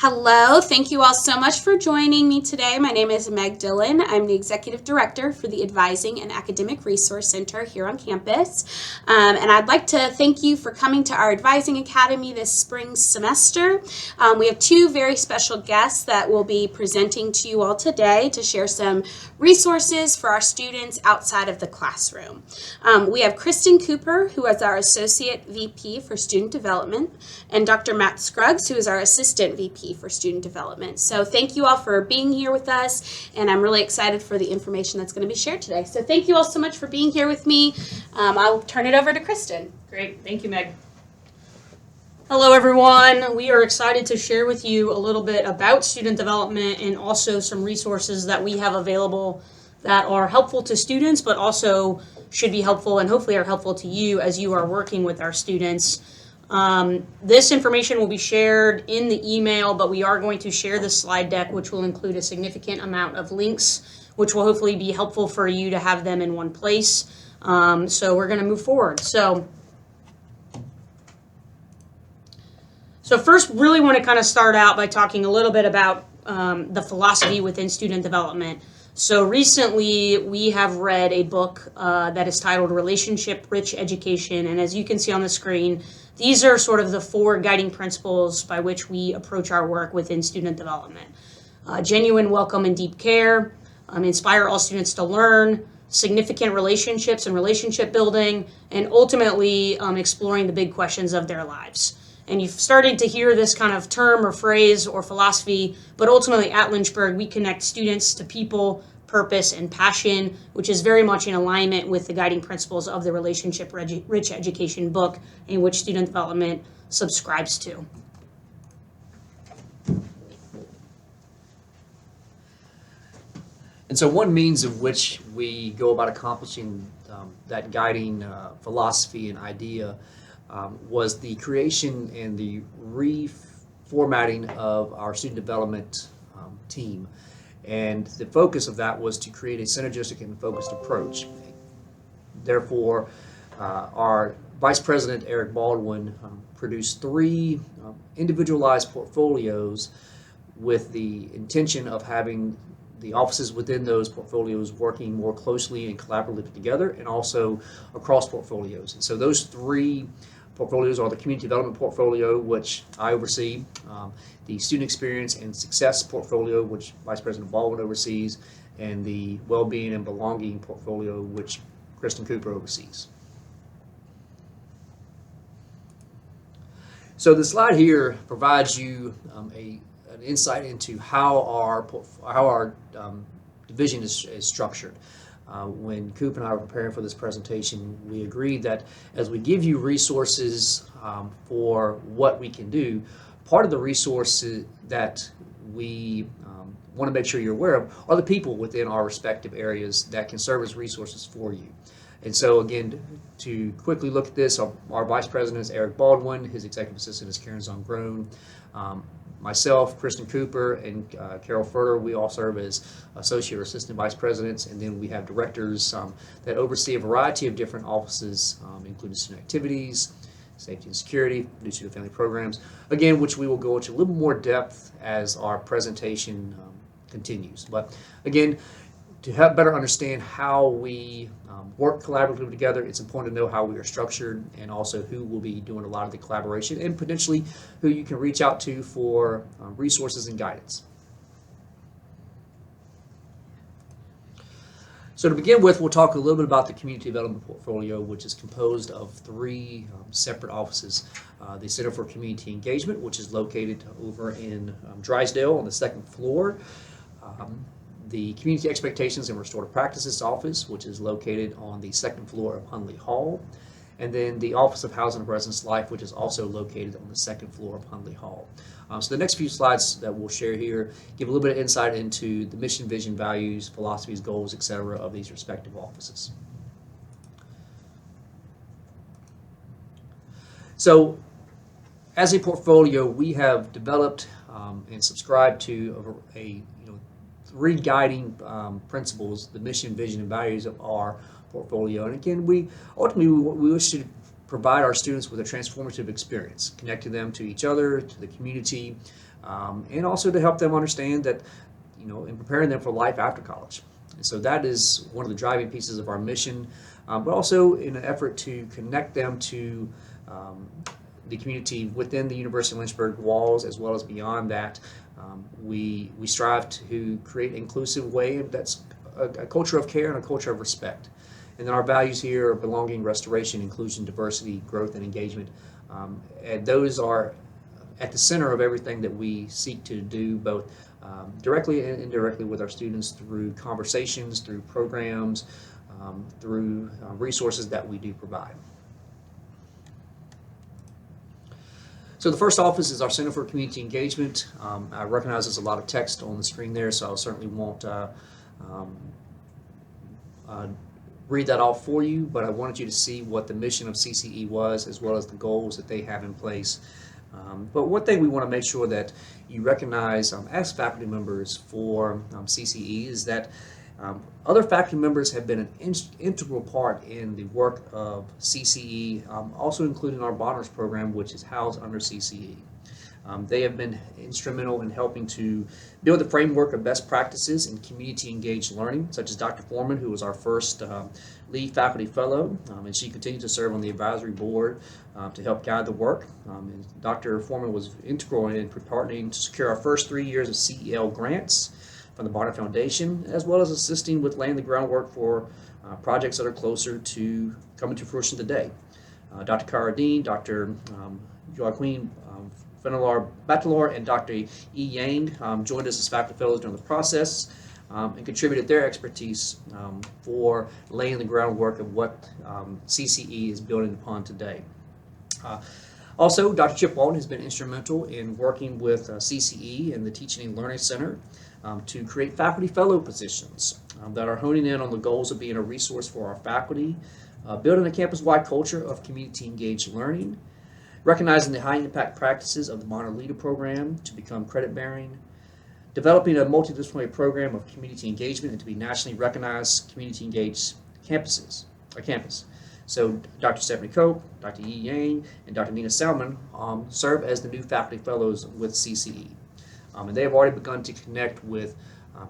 Hello, thank you all so much for joining me today. My name is Meg Dillon. I'm the Executive Director for the Advising and Academic Resource Center here on campus. And I'd like to thank you for coming to our Advising Academy this spring semester. We have two very special guests that will be presenting to you all today to share some resources for our students outside of the classroom. We have Kristen Cooper, who is our Associate VP for Student Development, and Dr. Matt Scruggs, who is our Assistant VP for Student Development. So thank you all for being here with us, and I'm really excited for the information that's going to be shared today. So thank you all so much for being here with me. I'll turn it over to Kristen. Great, thank you, Meg. Hello, everyone. We are excited to share with you a little bit about student development and also some resources that we have available that are helpful to students, but also should be helpful and hopefully are helpful to you as you are working with our students. This information will be shared in the email, but we are going to share the slide deck, which will include a significant amount of links, which will hopefully be helpful for you to have them in one place. So we're going to move forward. So first, really want to kind of start out by talking a little bit about the philosophy within student development. So recently, we have read a book that is titled Relationship Rich Education. And as you can see on the screen, these are sort of the four guiding principles by which we approach our work within student development. Genuine welcome and deep care, inspire all students to learn, significant relationships and relationship building, and ultimately exploring the big questions of their lives. And you've started to hear this kind of term or phrase or philosophy, but ultimately at Lynchburg, we connect students to people, purpose, and passion, which is very much in alignment with the guiding principles of the Relationship Rich Education book, in which student development subscribes to. And so one means of which we go about accomplishing that guiding philosophy and idea was the creation and the reformatting of our student development team. And the focus of that was to create a synergistic and focused approach. Therefore, our Vice President, Eric Baldwin, produced three individualized portfolios with the intention of having the offices within those portfolios working more closely and collaboratively together, and also across portfolios. And so those three portfolios are the Community Development Portfolio, which I oversee, the Student Experience and Success Portfolio, which Vice President Baldwin oversees, and the Wellbeing and Belonging Portfolio, which Kristen Cooper oversees. So the slide here provides you an insight into how our division is structured. When Coop and I were preparing for this presentation, we agreed that as we give you resources for what we can do, part of the resources that we want to make sure you're aware of are the people within our respective areas that can serve as resources for you. And so again, to quickly look at this, our Vice President is Eric Baldwin, his Executive Assistant is Karen Zongrone. Myself, Kristen Cooper, and Carol Furter, we all serve as Associate or Assistant Vice Presidents, and then we have directors that oversee a variety of different offices, including student activities, safety and security, new student family programs, again, which we will go into a little more depth as our presentation continues. But again, to help better understand how we work collaboratively together, it's important to know how we are structured and also who will be doing a lot of the collaboration and potentially who you can reach out to for resources and guidance. So to begin with, we'll talk a little bit about the Community Development Portfolio, which is composed of three separate offices. The Center for Community Engagement, which is located over in Drysdale on the second floor. The Community Expectations and Restorative Practices Office, which is located on the second floor of Hunley Hall, and then the Office of Housing and Residence Life, which is also located on the second floor of Hunley Hall. So the next few slides that we'll share here give a little bit of insight into the mission, vision, values, philosophies, goals, etc. of these respective offices. So as a portfolio, we have developed and subscribed to three guiding principles, the mission, vision, and values of our portfolio. And again, we ultimately we wish to provide our students with a transformative experience, connecting them to each other, to the community, and also to help them understand that, in preparing them for life after college. And so that is one of the driving pieces of our mission, but also in an effort to connect them to the community within the University of Lynchburg walls, as well as beyond that. We strive to create an inclusive way that's a culture of care and a culture of respect. And then our values here are belonging, restoration, inclusion, diversity, growth, and engagement. And those are at the center of everything that we seek to do, both directly and indirectly with our students through conversations, through programs, through resources that we do provide. So the first office is our Center for Community Engagement. I recognize there's a lot of text on the screen there, so I certainly won't read that off for you, but I wanted you to see what the mission of CCE was, as well as the goals that they have in place. But one thing we want to make sure that you recognize as faculty members for CCE is that other faculty members have been an integral part in the work of CCE, also including our Bonner's program, which is housed under CCE. They have been instrumental in helping to build the framework of best practices in community-engaged learning, such as Dr. Foreman, who was our first lead faculty fellow, and she continued to serve on the advisory board to help guide the work. And Dr. Foreman was integral in partnering to secure our first 3 years of CEL grants from the Bonner Foundation, as well as assisting with laying the groundwork for projects that are closer to coming to fruition today. Dr. Cara Dean, Dr. Joaquin Batelor, and Dr. E. Yang joined us as faculty fellows during the process and contributed their expertise for laying the groundwork of what CCE is building upon today. Also, Dr. Chip Walton has been instrumental in working with CCE and the Teaching and Learning Center to create faculty fellow positions that are honing in on the goals of being a resource for our faculty, building a campus-wide culture of community-engaged learning, recognizing the high-impact practices of the Bonner Leader Program to become credit-bearing, developing a multidisciplinary program of community engagement and to be nationally recognized community-engaged campus. So Dr. Stephanie Cope, Dr. Yi Yang, and Dr. Nina Salmon serve as the new faculty fellows with CCE. And they have already begun to connect with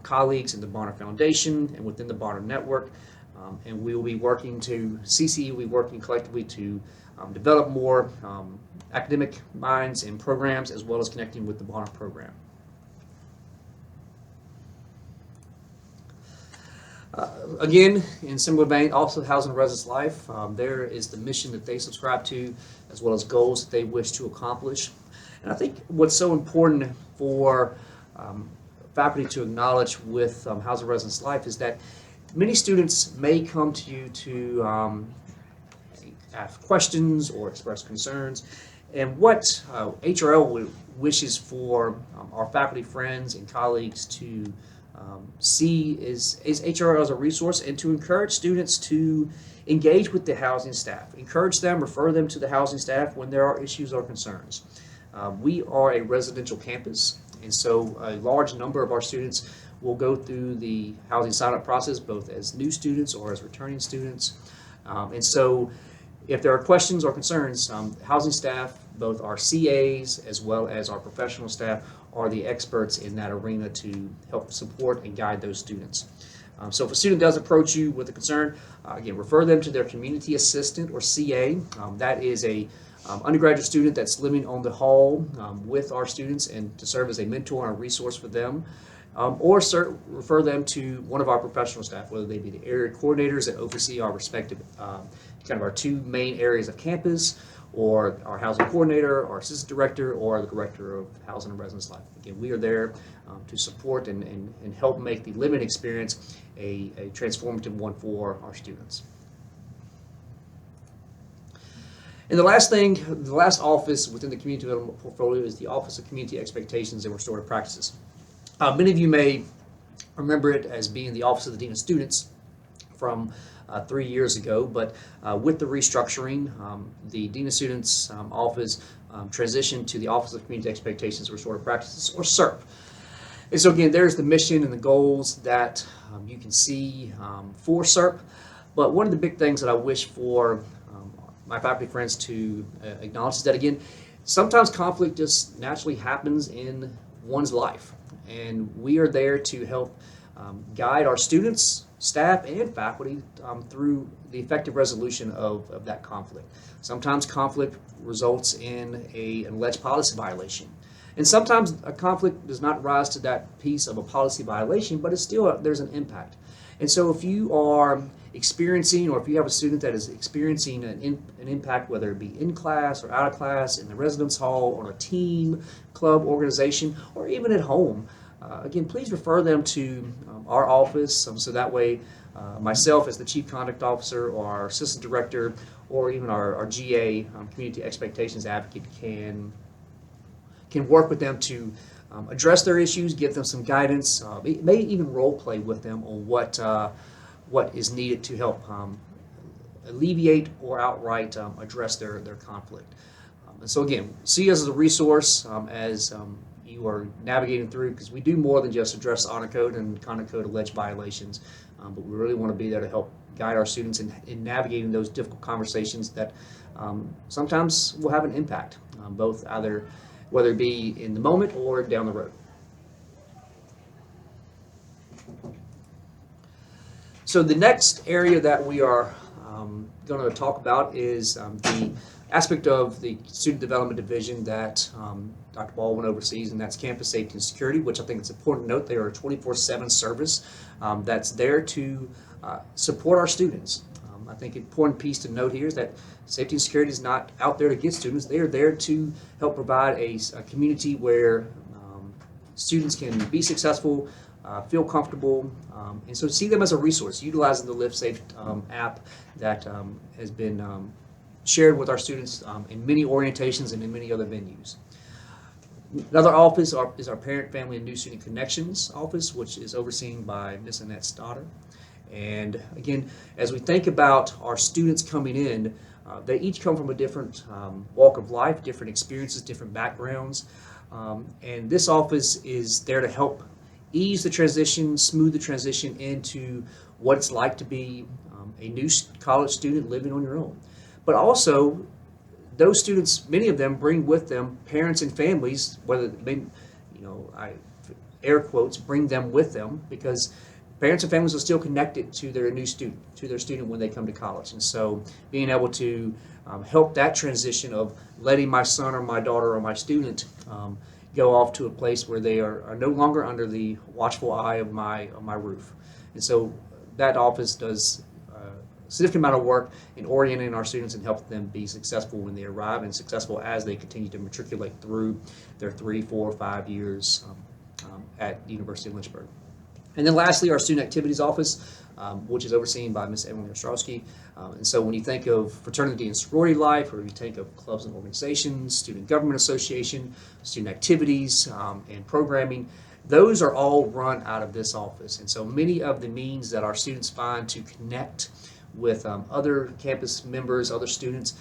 colleagues in the Bonner Foundation and within the Bonner Network. And we will be working CCE will be working collectively to develop more academic minds and programs, as well as connecting with the Bonner program. Again, in similar vein, also Housing and Residence Life, there is the mission that they subscribe to, as well as goals that they wish to accomplish. And I think what's so important for faculty to acknowledge with Housing and Residence Life is that many students may come to you to ask questions or express concerns, and what HRL wishes for our faculty friends and colleagues to see is HRL as a resource, and to encourage students to engage with the housing staff, encourage them, refer them to the housing staff when there are issues or concerns. We are a residential campus, and so a large number of our students will go through the housing sign-up process, both as new students or as returning students. And so if there are questions or concerns, housing staff, both our CAs as well as our professional staff, are the experts in that arena to help support and guide those students. So if a student does approach you with a concern, again, refer them to their community assistant or CA. That is a undergraduate student that's living on the hall with our students and to serve as a mentor and a resource for them. Or refer them to one of our professional staff, whether they be the area coordinators that oversee our respective, kind of our two main areas of campus, or our housing coordinator, our assistant director, or the director of Housing and Residence Life. Again, we are there to support and help make the living experience a transformative one for our students. And the last office within the community development portfolio is the Office of Community Expectations and Restorative Practices. Many of you may remember it as being the Office of the Dean of Students from 3 years ago, but with the restructuring, the Dean of Students office transitioned to the Office of Community Expectations and Restorative Practices, or CERP. And so again, there's the mission and the goals that you can see for CERP, but one of the big things that I wish for my faculty friends to acknowledge is that, again, sometimes conflict just naturally happens in one's life, and we are there to help guide our students, staff, and faculty through the effective resolution of that conflict. Sometimes conflict results in an alleged policy violation. And sometimes a conflict does not rise to that piece of a policy violation, but it's still there's an impact. And so if you are experiencing, or if you have a student that is experiencing an impact, whether it be in class or out of class, in the residence hall, on a team, club, organization, or even at home, again, please refer them to our office, so that way myself as the Chief Conduct Officer, or our Assistant Director, or even our GA, Community Expectations Advocate, can work with them to address their issues, give them some guidance, may even role play with them on what is needed to help alleviate or outright address their conflict. And so again, see us as a resource as you are navigating through, because we do more than just address honor code and conduct code alleged violations, but we really want to be there to help guide our students in navigating those difficult conversations that sometimes will have an impact, both either whether it be in the moment or down the road. So the next area that we are going to talk about is the aspect of the Student Development Division that Dr. Baldwin oversees, and that's Campus Safety and Security, which I think it's important to note they are a 24/7 service that's there to support our students. I think an important piece to note here is that safety and security is not out there to get students. They are there to help provide a community where students can be successful, feel comfortable, and so see them as a resource, utilizing the Live Safe app that has been shared with our students in many orientations and in many other venues. Another office is our Parent, Family, and New Student Connections office, which is overseen by Ms. Annette Stoddard. And again, as we think about our students coming in, they each come from a different walk of life, different experiences, different backgrounds. And this office is there to help ease the transition, smooth the transition into what it's like to be a new college student living on your own. But also, those students, many of them bring with them parents and families, whether they, I air quotes, bring them with them, because parents and families are still connected to their new student, to their student when they come to college. And so being able to help that transition of letting my son or my daughter or my student go off to a place where they are no longer under the watchful eye of my roof. And so that office does a significant amount of work in orienting our students and helping them be successful when they arrive, and successful as they continue to matriculate through their 3, 4, 5 years at the University of Lynchburg. And then lastly, our Student Activities Office, which is overseen by Ms. Emily Ostrowski. And so when you think of fraternity and sorority life, or you think of clubs and organizations, Student Government Association, student activities, and programming, those are all run out of this office. And so many of the means that our students find to connect with other campus members, other students,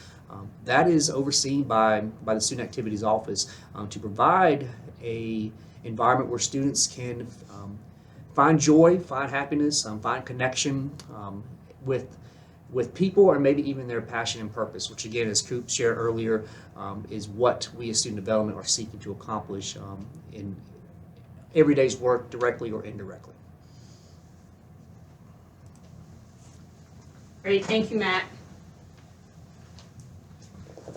that is overseen by the Student Activities Office to provide a environment where students can find joy, find happiness, find connection with people, or maybe even their passion and purpose, which again, as Coop shared earlier, is what we as student development are seeking to accomplish in everyday's work, directly or indirectly. Great, thank you, Matt.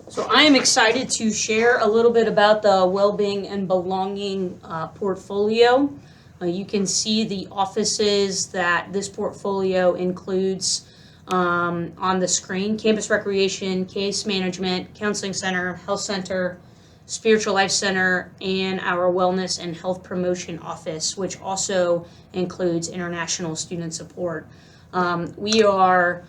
So I am excited to share a little bit about the Wellbeing and Belonging portfolio. You can see the offices that this portfolio includes on the screen: Campus Recreation, Case Management, Counseling Center, Health Center, Spiritual Life Center, and our Wellness and Health Promotion Office, which also includes international student support. We are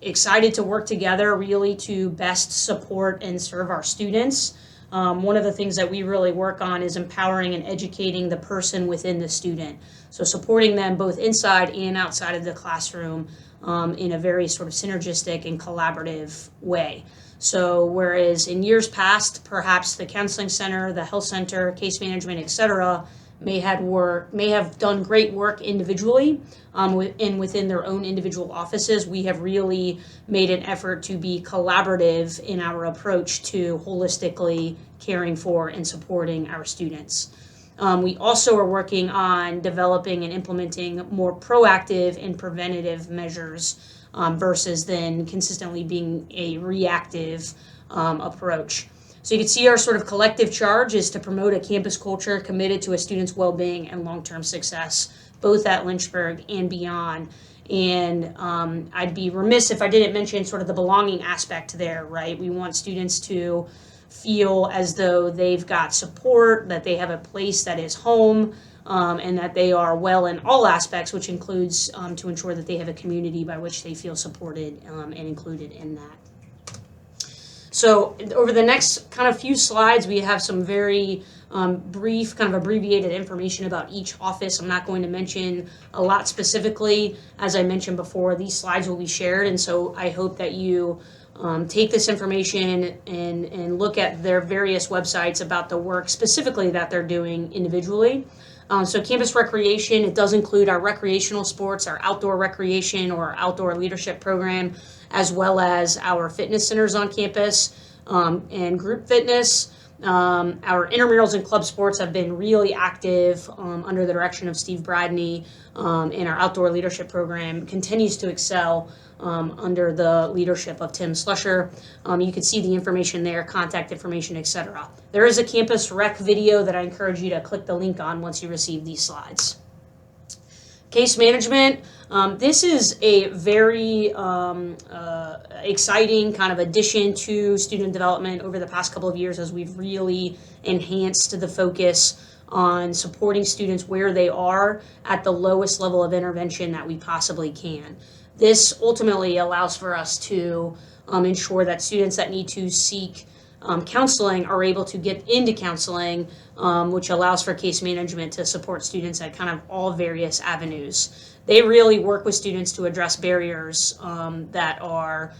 excited to work together really to best support and serve our students. One of the things that we really work on is empowering and educating the person within the student. So supporting them both inside and outside of the classroom in a very sort of synergistic and collaborative way. So whereas in years past, perhaps the Counseling Center, the Health Center, Case Management, etc., may have done great work individually within their own individual offices. We have really made an effort to be collaborative in our approach to holistically caring for and supporting our students. We also are working on developing and implementing more proactive and preventative measures versus then consistently being a reactive approach. So you can see our sort of collective charge is to promote a campus culture committed to a student's well-being and long-term success, both at Lynchburg and beyond. And I'd be remiss if I didn't mention sort of the belonging aspect there, right? We want students to feel as though they've got support, that they have a place that is home, and that they are well in all aspects, which includes to ensure that they have a community by which they feel supported and included in that. So over the next kind of few slides, we have some very brief, kind of abbreviated information about each office. I'm not going to mention a lot specifically. As I mentioned before, these slides will be shared, and so I hope that you take this information and look at their various websites about the work specifically that they're doing individually. So campus recreation, it does include our recreational sports, our outdoor recreation or our outdoor leadership program, as well as our fitness centers on campus and group fitness. Our intramurals and club sports have been really active under the direction of Steve Bradney, and our outdoor leadership program continues to excel under the leadership of Tim Slusher. You can see the information there, contact information, etc. There is a campus rec video that I encourage you to click the link on once you receive these slides. Case management. This is a very exciting kind of addition to student development over the past couple of years as we've really enhanced the focus on supporting students where they are at the lowest level of intervention that we possibly can. This ultimately allows for us to ensure that students that need to seek counseling are able to get into counseling, which allows for case management to support students at kind of all various avenues. They really work with students to address barriers that are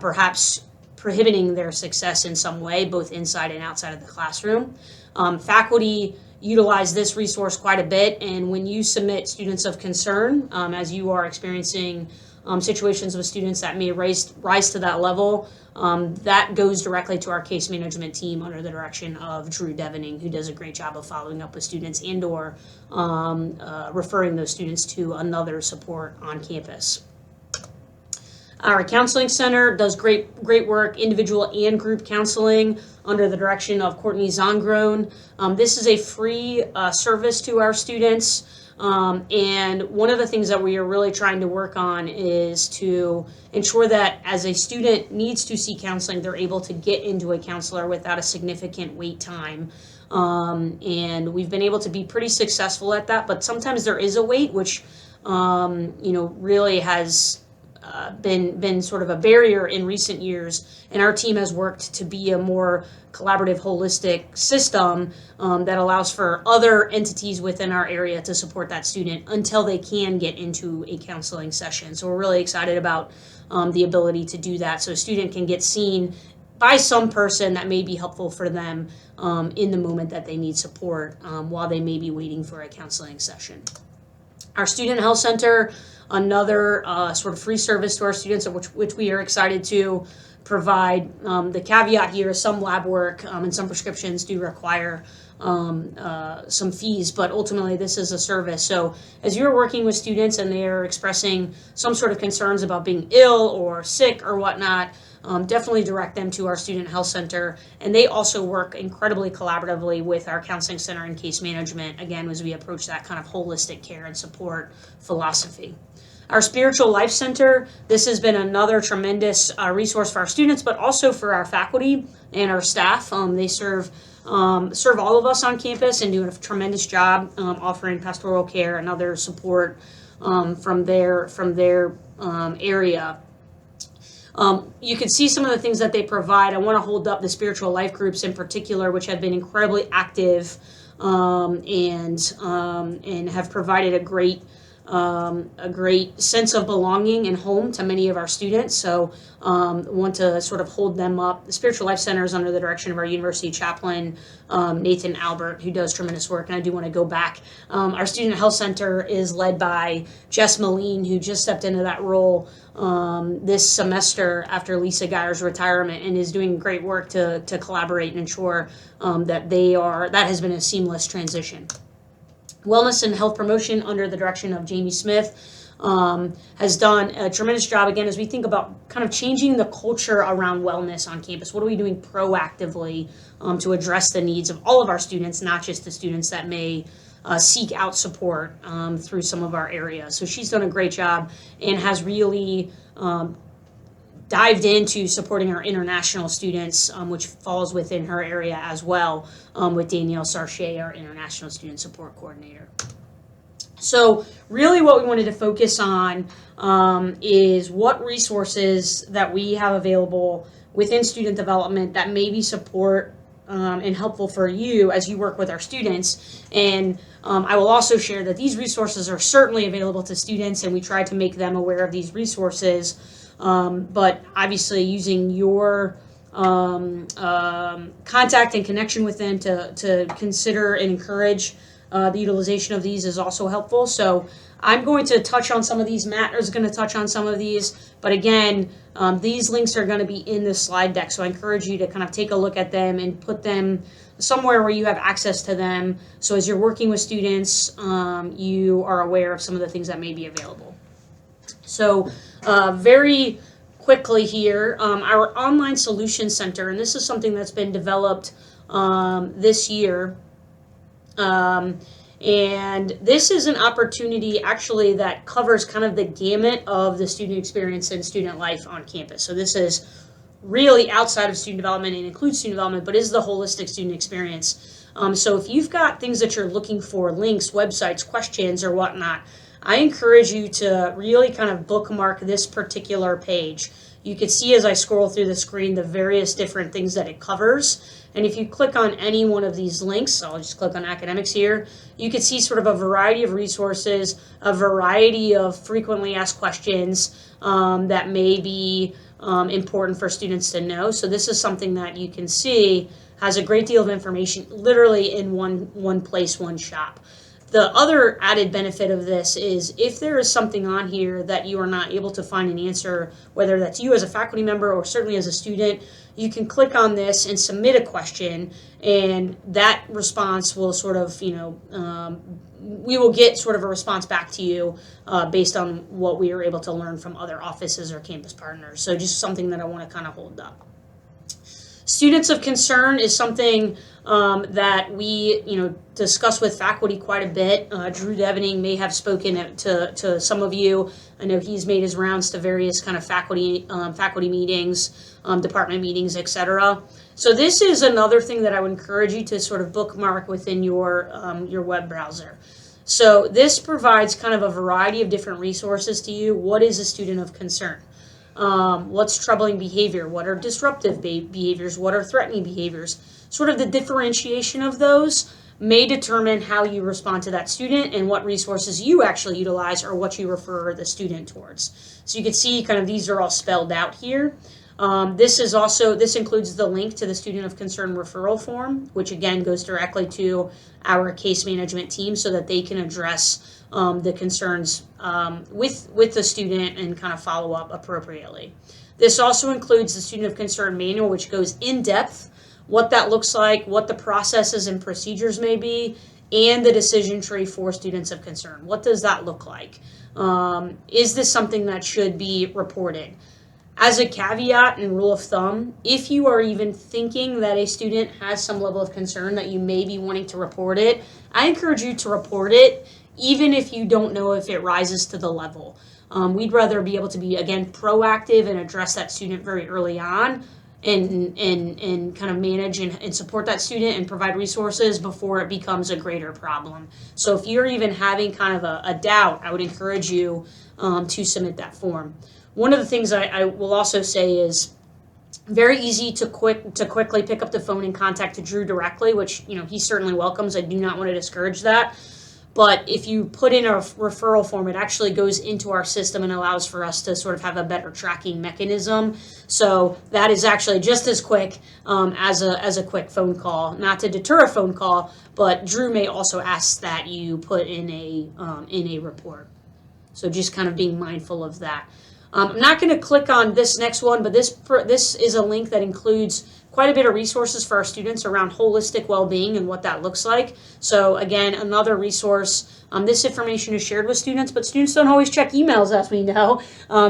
perhaps prohibiting their success in some way, both inside and outside of the classroom. Faculty utilize this resource quite a bit, and when you submit students of concern, as you are experiencing situations with students that may rise to that level, that goes directly to our case management team under the direction of Drew Devening, who does a great job of following up with students and or referring those students to another support on campus. Our counseling center does great work, individual and group counseling under the direction of Courtney Zongrone. This is a free service to our students. And one of the things that we are really trying to work on is to ensure that as a student needs to seek counseling, they're able to get into a counselor without a significant wait time. And we've been able to be pretty successful at that, but sometimes there is a wait, which really has been sort of a barrier in recent years, and our team has worked to be a more collaborative, holistic system that allows for other entities within our area to support that student until they can get into a counseling session. So we're really excited about the ability to do that, so a student can get seen by some person that may be helpful for them in the moment that they need support while they may be waiting for a counseling session. Our Student Health Center, another sort of free service to our students, which we are excited to provide. The caveat here is some lab work and some prescriptions do require some fees, but ultimately this is a service. So as you're working with students and they are expressing some sort of concerns about being ill or sick or whatnot, definitely direct them to our Student Health Center. And they also work incredibly collaboratively with our Counseling Center and Case Management, again, as we approach that kind of holistic care and support philosophy. Our Spiritual Life Center, this has been another tremendous resource for our students, but also for our faculty and our staff. They serve all of us on campus and do a tremendous job offering pastoral care and other support from their area. You can see some of the things that they provide. I want to hold up the spiritual life groups in particular, which have been incredibly active and have provided a great a great sense of belonging and home to many of our students. So want to sort of hold them up. The Spiritual Life Center is under the direction of our university chaplain, Nathan Albert, who does tremendous work, and I do want to go back. Our Student Health Center is led by Jess Moline, who just stepped into that role this semester after Lisa Geyer's retirement, and is doing great work to collaborate and ensure that has been a seamless transition. Wellness and Health Promotion under the direction of Jamie Smith has done a tremendous job, again, as we think about kind of changing the culture around wellness on campus. What are we doing proactively to address the needs of all of our students, not just the students that may seek out support through some of our areas. So she's done a great job and has really dived into supporting our international students, which falls within her area as well, with Danielle Sarche, our International Student Support Coordinator. So really what we wanted to focus on is what resources that we have available within student development that may be support and helpful for you as you work with our students. And I will also share that these resources are certainly available to students, and we try to make them aware of these resources. But obviously using your contact and connection with them to consider and encourage the utilization of these is also helpful. So I'm going to touch on some of these. Matt is going to touch on some of these. But again, these links are going to be in the slide deck. So I encourage you to kind of take a look at them and put them somewhere where you have access to them. So as you're working with students, you are aware of some of the things that may be available. So very quickly here, our Online Solution Center, and this is something that's been developed this year. And this is an opportunity actually that covers kind of the gamut of the student experience and student life on campus. So this is really outside of student development and includes student development, but is the holistic student experience. So if you've got things that you're looking for, links, websites, questions, or whatnot, I encourage you to really kind of bookmark this particular page. You can see as I scroll through the screen the various different things that it covers. And if you click on any one of these links, so I'll just click on academics here, you can see sort of a variety of resources, a variety of frequently asked questions that may be important for students to know. So this is something that you can see has a great deal of information literally in one place, one shop. The other added benefit of this is if there is something on here that you are not able to find an answer, whether that's you as a faculty member or certainly as a student, you can click on this and submit a question, and that response will sort of, we will get sort of a response back to you based on what we are able to learn from other offices or campus partners. So just something that I want to kind of hold up. Students of concern is something that we, discuss with faculty quite a bit. Drew Devening may have spoken to some of you. I know he's made his rounds to various kind of faculty meetings, department meetings, etc. So this is another thing that I would encourage you to sort of bookmark within your web browser. So this provides kind of a variety of different resources to you. What is a student of concern? What's troubling behavior? What are disruptive behaviors? What are threatening behaviors? Sort of the differentiation of those may determine how you respond to that student and what resources you actually utilize or what you refer the student towards. So you can see kind of these are all spelled out here. This includes the link to the student of concern referral form, which again goes directly to our case management team so that they can address the concerns with the student and kind of follow up appropriately. This also includes the student of concern manual, which goes in depth, what that looks like, what the processes and procedures may be, and the decision tree for students of concern. What does that look like? Is this something that should be reported? As a caveat and rule of thumb, if you are even thinking that a student has some level of concern that you may be wanting to report it, I encourage you to report it, even if you don't know if it rises to the level. We'd rather be able to be, again, proactive and address that student very early on and kind of manage and support that student and provide resources before it becomes a greater problem. So if you're even having kind of a doubt, I would encourage you to submit that form. One of the things I will also say is very easy to quickly pick up the phone and contact Drew directly, which he certainly welcomes. I do not want to discourage that. But if you put in a referral form, it actually goes into our system and allows for us to sort of have a better tracking mechanism. So that is actually just as quick as a quick phone call. Not to deter a phone call, but Drew may also ask that you put in a report. So just kind of being mindful of that. I'm not going to click on this next one, but this is a link that includes quite a bit of resources for our students around holistic well-being and what that looks like. So again, another resource. This information is shared with students, but students don't always check emails, as we know.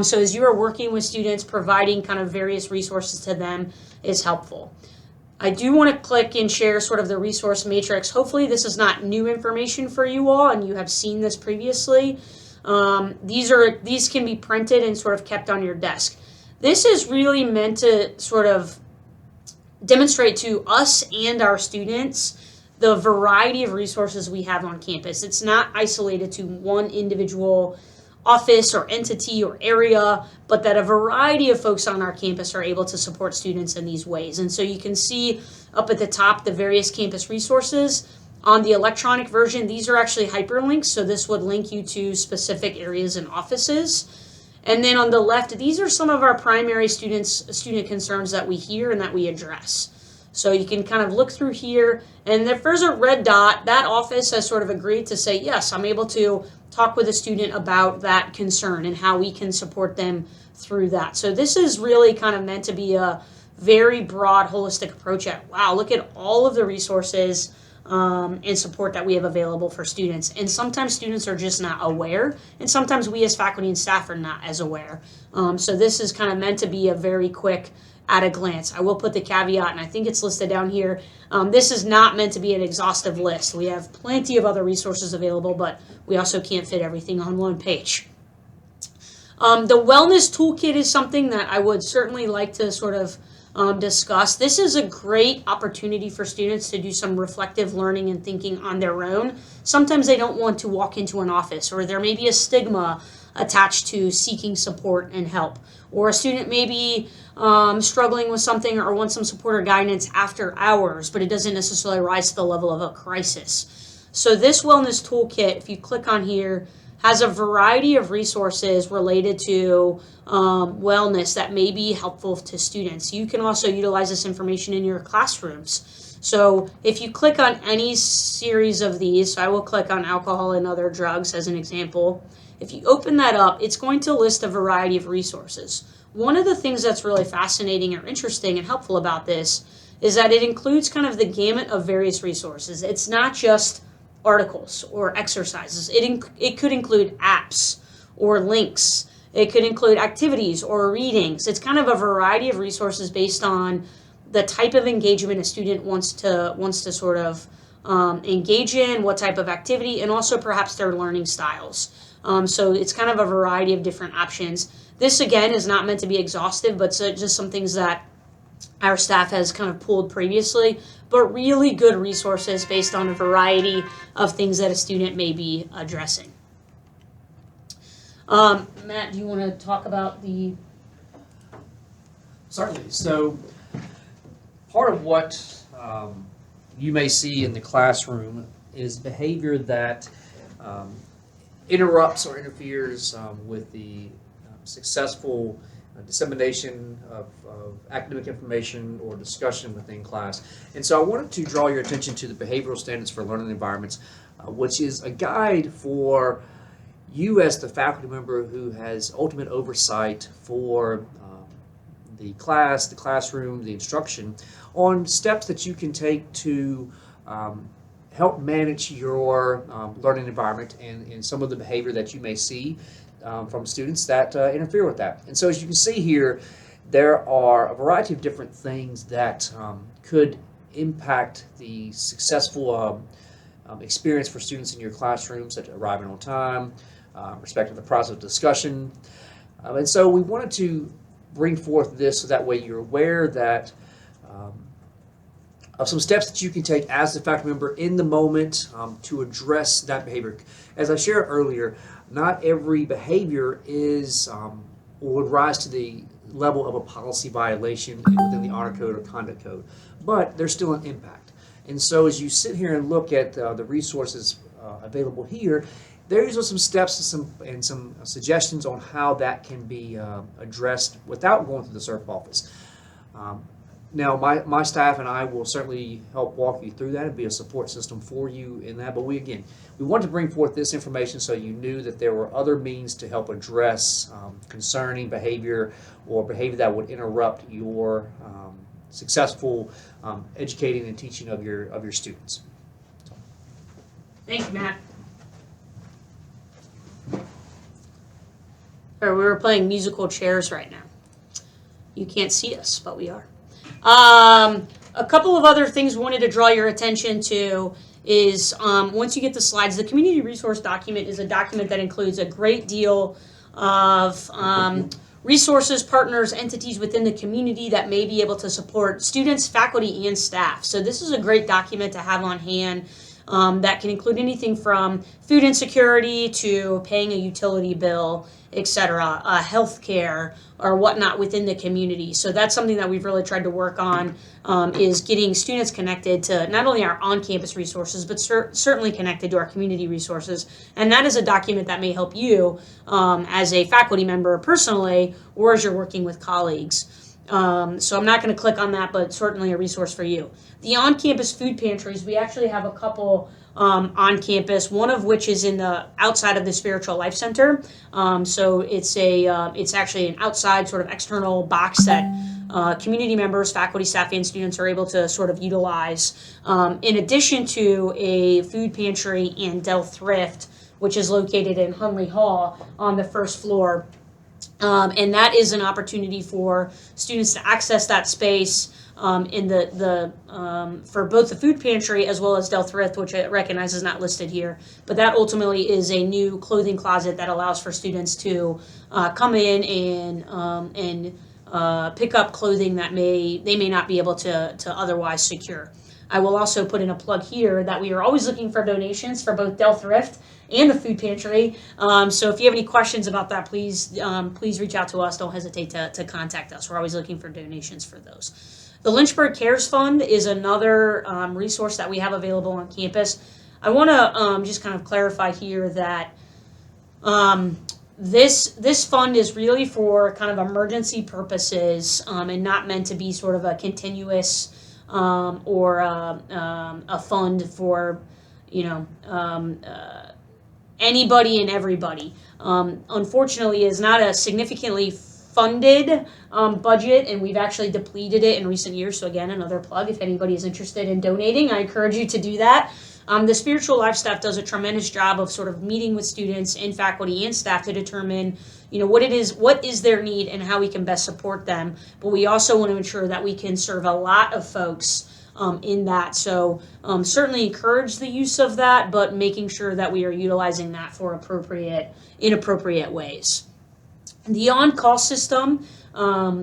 So as you are working with students, providing kind of various resources to them is helpful. I do want to click and share sort of the resource matrix. Hopefully this is not new information for you all and you have seen this previously. These can be printed and sort of kept on your desk. This is really meant to sort of demonstrate to us and our students the variety of resources we have on campus. It's not isolated to one individual office or entity or area, but that a variety of folks on our campus are able to support students in these ways. And so you can see up at the top the various campus resources. On the electronic version, these are actually hyperlinks, so this would link you to specific areas and offices. And then on the left, these are some of our primary student concerns that we hear and that we address. So you can kind of look through here, and if there's a red dot, that office has sort of agreed to say, yes, I'm able to talk with a student about that concern and how we can support them through that. So this is really kind of meant to be a very broad, holistic approach at, wow, look at all of the resources and support that we have available for students. And sometimes students are just not aware, and sometimes we as faculty and staff are not as aware. So this is kind of meant to be a very quick at a glance. I will put the caveat, and I think it's listed down here. This is not meant to be an exhaustive list. We have plenty of other resources available, but we also can't fit everything on one page. The wellness toolkit is something that I would certainly like to sort of discuss. This is a great opportunity for students to do some reflective learning and thinking on their own. Sometimes they don't want to walk into an office, or there may be a stigma attached to seeking support and help, or a student may be struggling with something or wants some support or guidance after hours, but it doesn't necessarily rise to the level of a crisis. So this wellness toolkit, if you click on here, has a variety of resources related to wellness that may be helpful to students. You can also utilize this information in your classrooms. So if you click on any series of these, so I will click on alcohol and other drugs as an example. If you open that up, it's going to list a variety of resources. One of the things that's really fascinating or interesting and helpful about this is that it includes kind of the gamut of various resources. It's not just articles or exercises. It could include apps or links. It could include activities or readings. It's kind of a variety of resources based on the type of engagement a student wants to sort of engage in, what type of activity, and also perhaps their learning styles. So it's kind of a variety of different options. This, again, is not meant to be exhaustive, but just some things that our staff has kind of pulled previously, but really good resources based on a variety of things that a student may be addressing. Matt, do you want to talk about the... Certainly. So part of what you may see in the classroom is behavior that interrupts or interferes with the successful dissemination of academic information or discussion within class. And so I wanted to draw your attention to the Behavioral Standards for Learning Environments, which is a guide for you as the faculty member who has ultimate oversight for the class, the classroom, the instruction, on steps that you can take to help manage your learning environment and some of the behavior that you may see from students that interfere with that. And so as you can see here, there are a variety of different things that could impact the successful experience for students in your classroom, such as arriving on time, respecting the process of discussion. And so we wanted to bring forth this so that way you're aware that of some steps that you can take as a faculty member in the moment to address that behavior. As I shared earlier, not every behavior is or would rise to the level of a policy violation within the honor code or conduct code, but there's still an impact. And so as you sit here and look at the resources available here. These are some steps and some suggestions on how that can be addressed without going through the SERP office. Now, my staff and I will certainly help walk you through that and be a support system for you in that. But we wanted to bring forth this information so you knew that there were other means to help address concerning behavior or behavior that would interrupt your successful educating and teaching of your students. Thank you, Matt. We were playing musical chairs right now. You can't see us, but we are. A couple of other things we wanted to draw your attention to is once you get the slides, the community resource document is a document that includes a great deal of resources, partners, entities within the community that may be able to support students, faculty, and staff. So this is a great document to have on hand that can include anything from food insecurity to paying a utility bill, etc., healthcare or whatnot within the community. So that's something that we've really tried to work on is getting students connected to not only our on-campus resources, but certainly connected to our community resources. And that is a document that may help you as a faculty member personally or as you're working with colleagues. So I'm not going to click on that, but certainly a resource for you. The on-campus food pantries, we actually have a couple on campus, one of which is in the outside of the Spiritual Life Center. So it's actually an outside sort of external box that community members, faculty, staff, and students are able to sort of utilize. In addition to a food pantry and Dell Thrift, which is located in Hunley Hall on the first floor. And that is an opportunity for students to access that space in for both the food pantry as well as Dell Thrift, which I recognize is not listed here. But that ultimately is a new clothing closet that allows for students to come in and pick up clothing that they may not be able to otherwise secure. I will also put in a plug here that we are always looking for donations for both Dell Thrift and the food pantry. So if you have any questions about that, please reach out to us. Don't hesitate to contact us. We're always looking for donations for those. The Lynchburg Cares Fund is another resource that we have available on campus. I want to just kind of clarify here that this fund is really for kind of emergency purposes and not meant to be sort of a continuous or a fund for anybody and everybody. Unfortunately, is not a significantly funded budget, and we've actually depleted it in recent years. So again, another plug. If anybody is interested in donating, I encourage you to do that. The Spiritual Life staff does a tremendous job of sort of meeting with students and faculty and staff to determine, what is their need and how we can best support them. But we also want to ensure that we can serve a lot of folks in that. So certainly encourage the use of that, but making sure that we are utilizing that for inappropriate ways. The on-call system,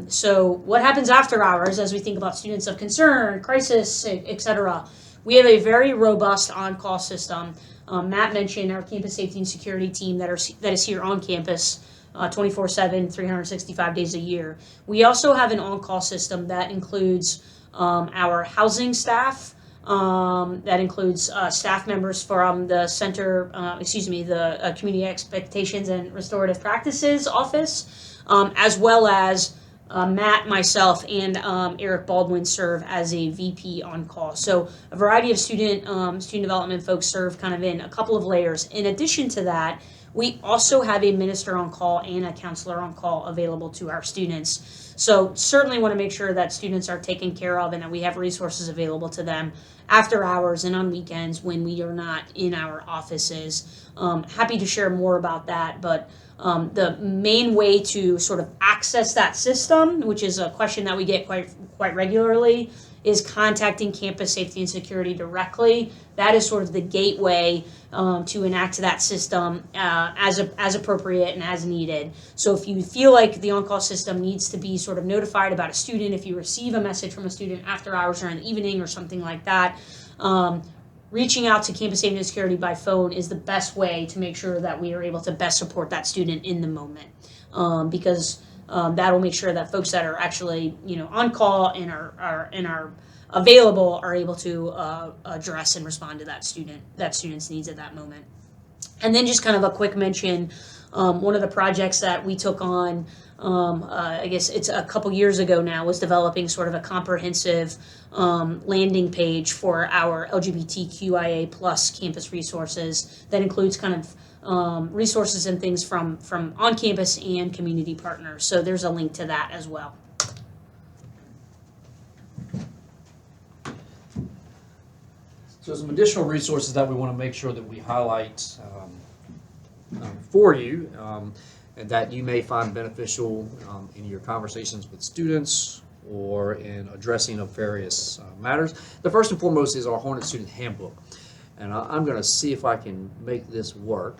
so what happens after hours as we think about students of concern, crisis, etc. We have a very robust on-call system. Matt mentioned our campus safety and security team that is here on campus 24/7, 365 days a year. We also have an on-call system that includes our housing staff, that includes staff members from the center, the Community Expectations and Restorative Practices office, as well as Matt, myself, and Eric Baldwin serve as a VP on call. So a variety of student development folks serve kind of in a couple of layers. In addition to that, we also have a minister on call and a counselor on call available to our students. So certainly want to make sure that students are taken care of and that we have resources available to them after hours and on weekends when we are not in our offices. Happy to share more about that, but the main way to sort of access that system, which is a question that we get quite regularly, is contacting campus safety and security directly. That is sort of the gateway to enact that system as appropriate and as needed. So if you feel like the on-call system needs to be sort of notified about a student, if you receive a message from a student after hours or in the evening or something like that, reaching out to campus safety and security by phone is the best way to make sure that we are able to best support that student in the moment, because that will make sure that folks that are actually on call and are available are able to address and respond to that student's needs at that moment. And then just kind of a quick mention, one of the projects that we took on, I guess it's a couple years ago now, was developing sort of a comprehensive landing page for our LGBTQIA plus campus resources that includes kind of resources and things from on campus and community partners. So there's a link to that as well. So some additional resources that we want to make sure that we highlight for you and that you may find beneficial in your conversations with students or in addressing of various matters. The first and foremost is our Hornet Student Handbook. And I'm going to see if I can make this work.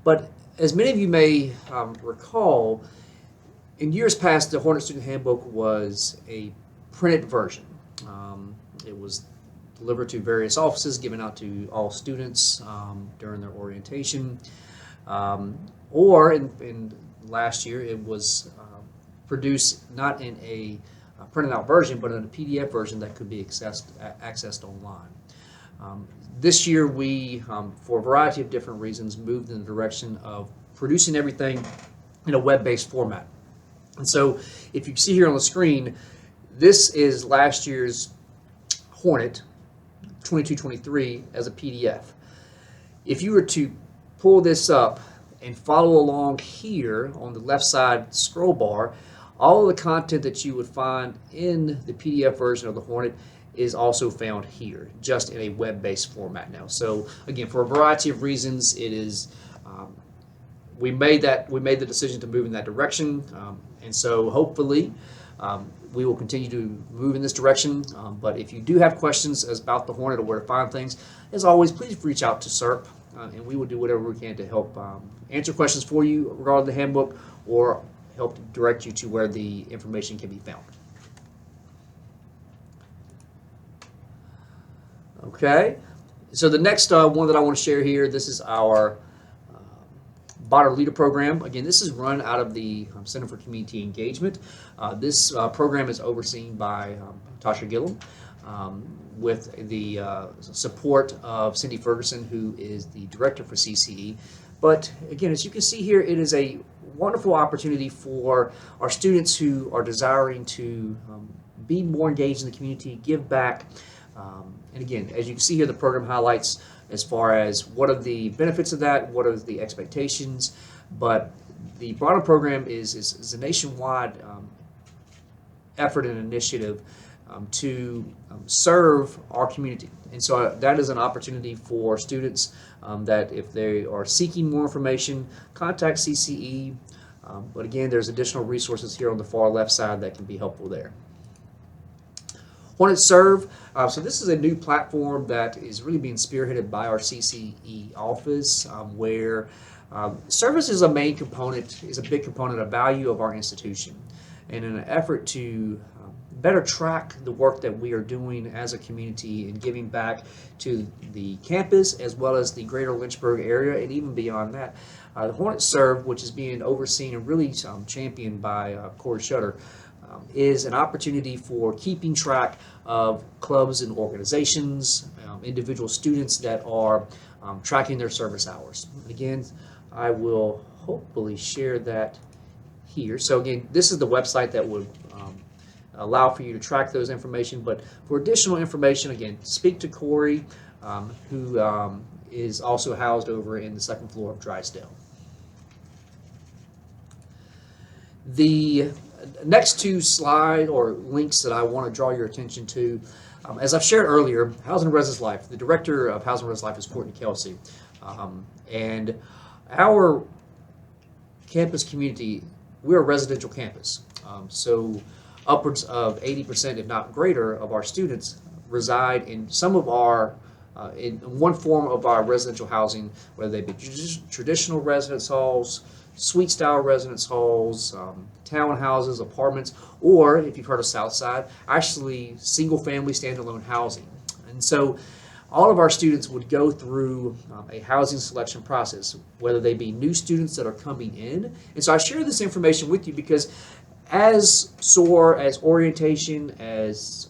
But as many of you may recall, in years past, the Hornet Student Handbook was a printed version. It was delivered to various offices, given out to all students during their orientation. Or in last year, it was produced not in a printed out version, but in a PDF version that could be accessed online. This year, we, for a variety of different reasons, moved in the direction of producing everything in a web-based format. And so, if you see here on the screen, this is last year's Hornet 22-23 as a PDF. If you were to pull this up and follow along here on the left side scroll bar, all of the content that you would find in the PDF version of the Hornet is also found here, just in a web-based format now. So again, for a variety of reasons, it is we made the decision to move in that direction, and so hopefully we will continue to move in this direction. But if you do have questions about the Hornet or where to find things, as always, please reach out to SERP, and we will do whatever we can to help answer questions for you regarding the handbook or help direct you to where the information can be found. Okay, so the next one that I want to share here, this is our Botter Leader Program. Again, this is run out of the Center for Community Engagement. This program is overseen by Tasha Gillum with the support of Cindy Ferguson, who is the director for CCE. But again, as you can see here, it is a wonderful opportunity for our students who are desiring to be more engaged in the community, give back. And again, as you can see here, the program highlights as far as what are the benefits of that, what are the expectations. But the broader program is a nationwide effort and initiative to serve our community. And so that is an opportunity for students that if they are seeking more information, contact CCE. But again, there's additional resources here on the far left side that can be helpful there. Hornet Serve. So this is a new platform that is really being spearheaded by our CCE office, where service is a main component, is a big component of value of our institution. And in an effort to better track the work that we are doing as a community and giving back to the campus as well as the greater Lynchburg area and even beyond that, the Hornet Serve, which is being overseen and really championed by Corey Shutter, is an opportunity for keeping track of clubs and organizations, individual students that are tracking their service hours. Again, I will hopefully share that here. So again, this is the website that would allow for you to track those information. But for additional information, again, speak to Corey, who is also housed over in the second floor of Drysdale. The next two slides or links that I want to draw your attention to, as I've shared earlier, Housing and Residence Life, the director of Housing and Residence Life is Courtney Kelsey. And our campus community, we're a residential campus. So upwards of 80%, if not greater, of our students reside in some of our, in one form of our residential housing, whether they be traditional residence halls, suite style residence halls, townhouses, apartments, or if you've heard of Southside, actually single family standalone housing. And so all of our students would go through a housing selection process, whether they be new students that are coming in. And so I share this information with you because as SOAR, as orientation, as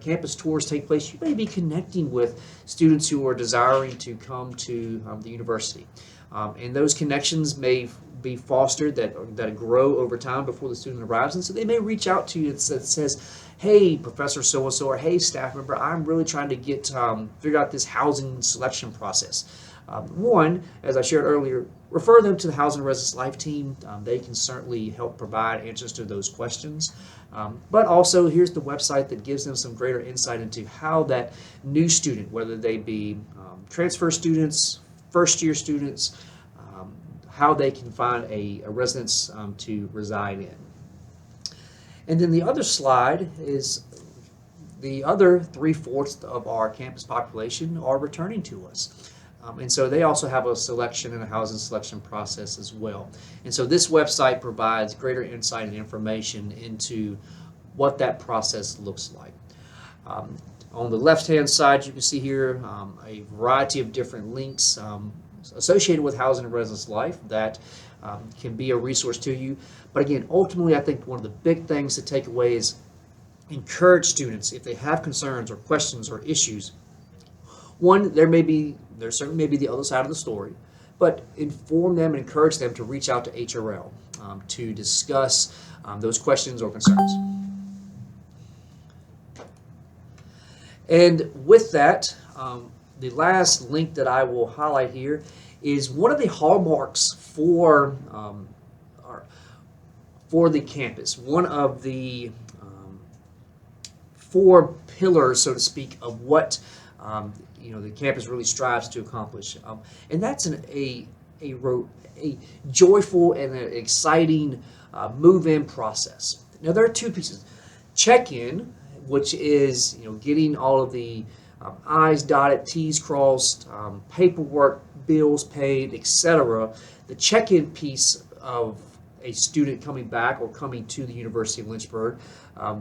campus tours take place, you may be connecting with students who are desiring to come to the university. And those connections may be fostered that grow over time before the student arrives. And so they may reach out to you that says, hey, Professor so-and-so, or hey, staff member, I'm really trying to figure out this housing selection process. One, as I shared earlier, refer them to the Housing and Residence Life team. They can certainly help provide answers to those questions. But also, here's the website that gives them some greater insight into how that new student, whether they be transfer students, first-year students, how they can find a residence to reside in. And then the other slide is the other 3/4 of our campus population are returning to us. And so they also have a selection and a housing selection process as well. And so this website provides greater insight and information into what that process looks like. On the left-hand side, you can see here a variety of different links associated with Housing and Residence Life that can be a resource to you. But again, ultimately, I think one of the big things to take away is encourage students, if they have concerns or questions or issues. One, there certainly may be the other side of the story, but inform them and encourage them to reach out to HRL to discuss those questions or concerns. And with that, the last link that I will highlight here is one of the hallmarks for the campus. One of the 4 pillars, so to speak, of what the campus really strives to accomplish, and that's a joyful and an exciting move-in process. Now there are 2 pieces: check-in, which is getting all of the I's dotted, T's crossed, paperwork, bills paid, etc. The check-in piece of a student coming back or coming to the University of Lynchburg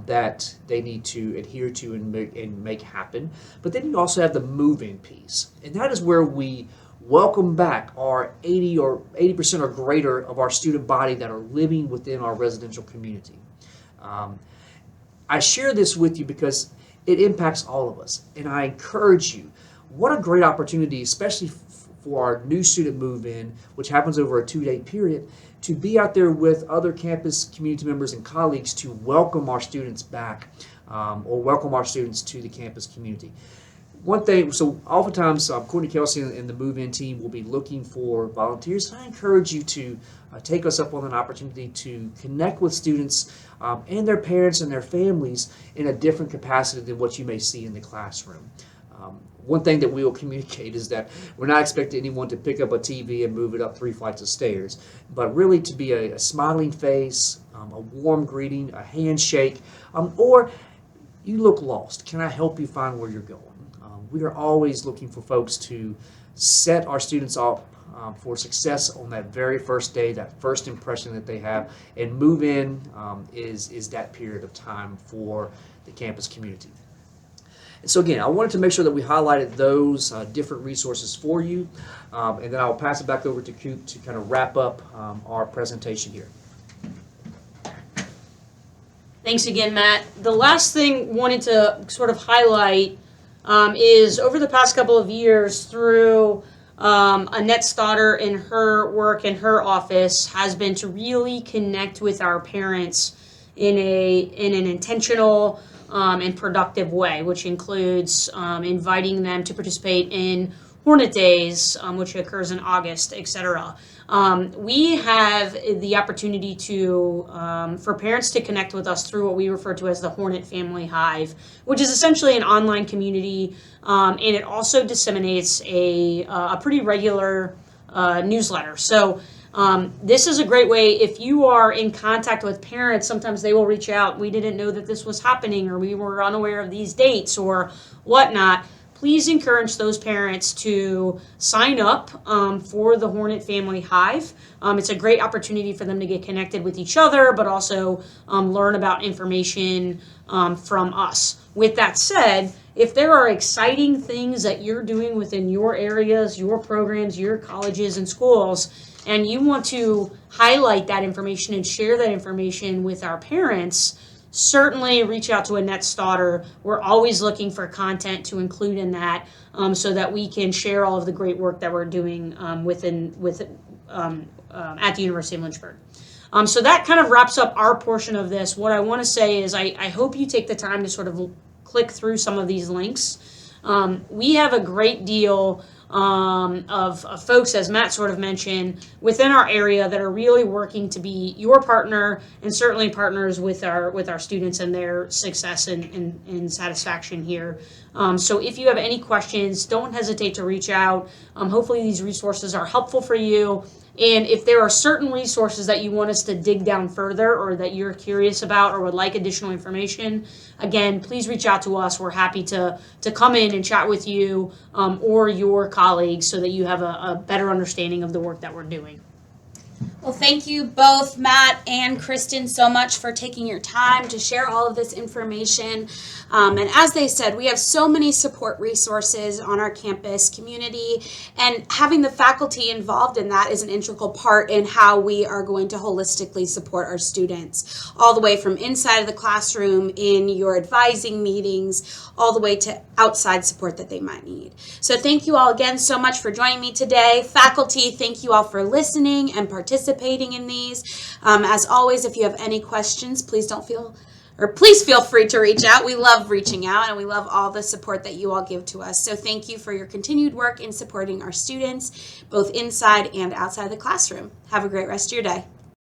that they need to adhere to and make happen. But then you also have the move-in piece, and that is where we welcome back our 80% or greater of our student body that are living within our residential community. I share this with you because it impacts all of us, and I encourage you. What a great opportunity, especially for our new student move-in, which happens over a 2-day period, to be out there with other campus community members and colleagues to welcome our students back or welcome our students to the campus community. One thing, so oftentimes Courtney Kelsey and the move-in team will be looking for volunteers. I encourage you to take us up on an opportunity to connect with students and their parents and their families in a different capacity than what you may see in the classroom. One thing that we will communicate is that we're not expecting anyone to pick up a TV and move it up 3 flights of stairs, but really to be a smiling face, a warm greeting, a handshake, or you look lost. Can I help you find where you're going? We are always looking for folks to set our students up for success on that very first day, that first impression that they have, and move in is that period of time for the campus community. And so again, I wanted to make sure that we highlighted those different resources for you, and then I'll pass it back over to Coop to kind of wrap up our presentation here. Thanks again, Matt. The last thing wanted to sort of highlight is over the past couple of years through Annette Stoddard and her work in her office has been to really connect with our parents in an intentional and productive way, which includes inviting them to participate in Hornet Days, which occurs in August, etc. We have the opportunity for parents to connect with us through what we refer to as the Hornet Family Hive, which is essentially an online community, and it also disseminates a pretty regular newsletter. So this is a great way. If you are in contact with parents, sometimes they will reach out. We didn't know that this was happening, or we were unaware of these dates or whatnot. Please encourage those parents to sign up for the Hornet Family Hive. It's a great opportunity for them to get connected with each other, but also learn about information from us. With that said, if there are exciting things that you're doing within your areas, your programs, your colleges and schools, and you want to highlight that information and share that information with our parents, certainly reach out to Annette Stodder. We're always looking for content to include in that, so that we can share all of the great work that we're doing at the University of Lynchburg. So that kind of wraps up our portion of this. What I want to say is I hope you take the time to sort of click through some of these links. We have a great deal of folks, as Matt sort of mentioned, within our area that are really working to be your partner and certainly partners with our students and their success and satisfaction here. So if you have any questions, don't hesitate to reach out. Hopefully these resources are helpful for you. And if there are certain resources that you want us to dig down further or that you're curious about or would like additional information, again, please reach out to us. We're happy to come in and chat with you or your colleagues so that you have a better understanding of the work that we're doing. Well, thank you both, Matt and Kristen, so much for taking your time to share all of this information. And as they said, we have so many support resources on our campus community, and having the faculty involved in that is an integral part in how we are going to holistically support our students, all the way from inside of the classroom in your advising meetings, all the way to outside support that they might need. So thank you all again so much for joining me today. Faculty, thank you all for listening and participating in these. As always, if you have any questions, please feel free to reach out. We love reaching out and we love all the support that you all give to us. So thank you for your continued work in supporting our students, both inside and outside the classroom. Have a great rest of your day.